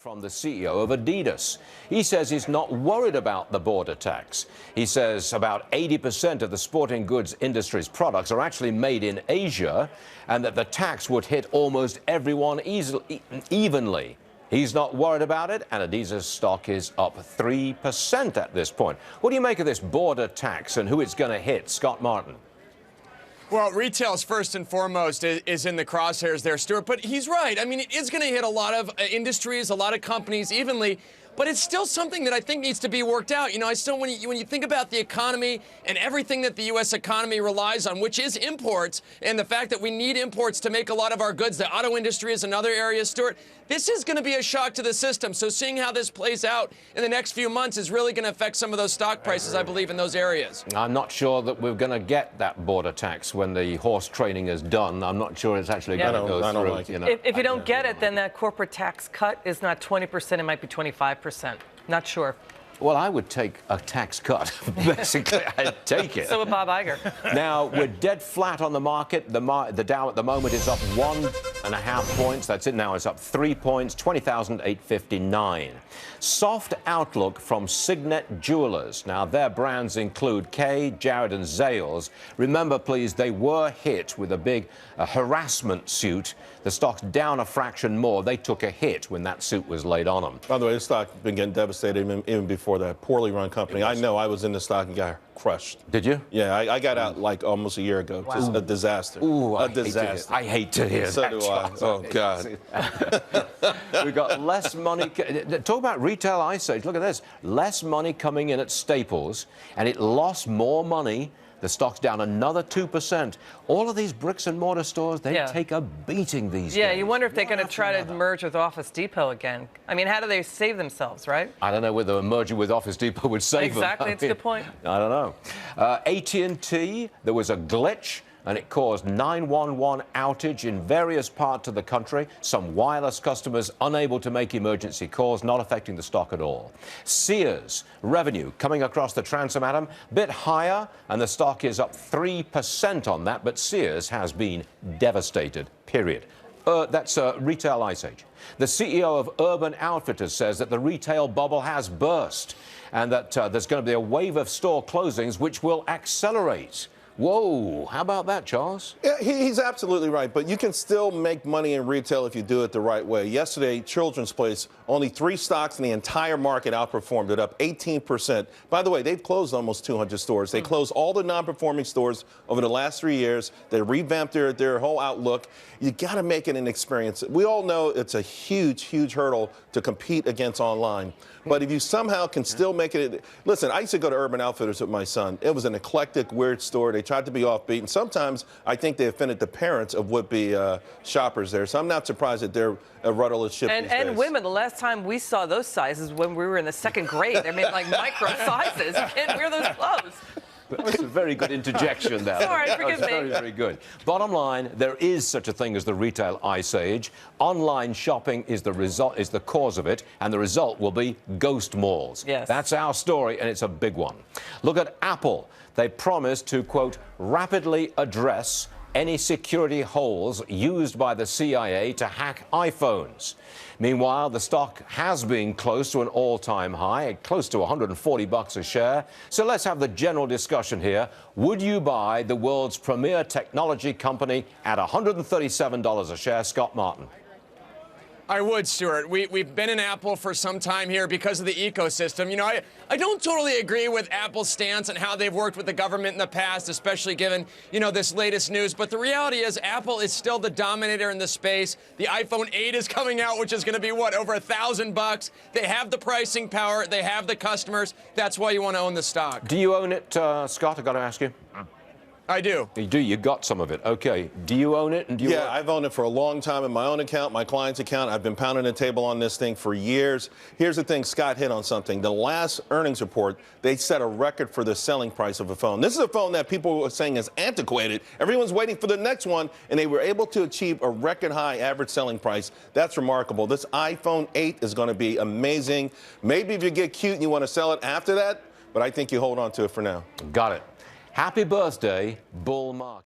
from the CEO of Adidas. He says he's not worried about the border tax. He says about 80% of the sporting goods industry's products are actually made in Asia, and that the tax would hit almost everyone evenly. He's not worried about it, and Adidas stock is up 3% at this point. What do you make of this border tax and who it's going to hit? Scott Martin. Well, retail's first and foremost is in the crosshairs there, Stuart. But he's right. I mean, it is going to hit a lot of industries, a lot of companies evenly. But it's still something that I think needs to be worked out. You know, when you think about the economy and everything that the U.S. economy relies on, which is imports, and the fact that we need imports to make a lot of our goods, the auto industry is another area, Stuart, this is going to be a shock to the system. So seeing how this plays out in the next few months is really going to affect some of those stock prices, I believe, in those areas. I'm not sure that we're going to get that border tax when the horse training is done. I'm not sure it's actually going to go through. Like you know. If you don't get it, then that corporate tax cut is not 20%, it might be 25%. Not sure. Well, I would take a tax cut. Basically, I'd take it. So would Bob Iger. Now, we're dead flat on the market. The Dow at the moment is up 1.5 points. That's it now. It's up 3 points, 20,859. Soft outlook from Signet Jewelers. Now, their brands include Kay, Jared, and Zales. Remember, please, they were hit with a big harassment suit. The stock's down a fraction more. They took a hit when that suit was laid on them. By the way, the stock been getting devastated even before that. Poorly run company. I know. I was in the stock and got crushed. Did you? Yeah, I got out like almost a year ago. Wow. Just a disaster. Ooh, a disaster. I hate to hear So that. do I. Oh, God. We've got less money. Talk about retail ice age. Look at this. Less money coming in at Staples, and it lost more money. The stock's down another 2%. All of these bricks and mortar stores, they take a beating these days. Yeah, you wonder if they're going to try to merge with Office Depot again. I mean, how do they save themselves, right? I don't know whether a merger with Office Depot would save them. Exactly, that's a good point. I don't know. AT&T, there was a glitch, and it caused 911 outage in various parts of the country. Some wireless customers unable to make emergency calls, not affecting the stock at all. Sears revenue coming across the transom, Adam, bit higher, and the stock is up 3% on that, but Sears has been devastated, period. That's retail ice age. The CEO of Urban Outfitters says that the retail bubble has burst and that there's going to be a wave of store closings which will accelerate. Whoa, how about that, Charles? Yeah, he's absolutely right, but you can still make money in retail if you do it the right way. Yesterday, Children's Place, only 3 stocks in the entire market outperformed it, up 18%. By the way, they've closed almost 200 stores. They closed all the non-performing stores over the last 3 years. They revamped their whole outlook. You got to make it an experience. We all know it's a huge, huge hurdle to compete against online. But if you somehow can still make it... Listen, I used to go to Urban Outfitters with my son. It was an eclectic, weird store. They tried to be offbeat, and sometimes I think they offended the parents of would-be shoppers there. So I'm not surprised that they're a rudderless ship these days. And women, the last time we saw those sizes when we were in the 2nd grade, they made like micro sizes. You can't wear those clothes. That's a very good interjection there. Sorry, forgive me. Very, very good. Bottom line, there is such a thing as the retail ice age. Online shopping is the cause of it, and the result will be ghost malls. Yes. That's our story, and it's a big one. Look at Apple. They promised to, quote, rapidly address any security holes used by the CIA to hack iPhones. Meanwhile, the stock has been close to an all-time high, close to $140 a share. So let's have the general discussion here. Would you buy the world's premier technology company at $137 a share? Scott Martin. I would, Stuart. We've been in Apple for some time here because of the ecosystem. You know, I don't totally agree with Apple's stance and how they've worked with the government in the past, especially given, you know, this latest news. But the reality is Apple is still the dominator in the space. The iPhone 8 is coming out, which is going to be, what, over $1,000. They have the pricing power. They have the customers. That's why you want to own the stock. Do you own it, Scott? I've got to ask you. I do. You do? You got some of it. Okay. Do you own it? And do you Yeah, I've owned it for a long time in my own account, my client's account. I've been pounding the table on this thing for years. Here's the thing, Scott hit on something. The last earnings report, they set a record for the selling price of a phone. This is a phone that people were saying is antiquated. Everyone's waiting for the next one, and they were able to achieve a record high average selling price. That's remarkable. This iPhone 8 is going to be amazing. Maybe if you get cute and you want to sell it after that, but I think you hold on to it for now. Got it. Happy birthday, bull market.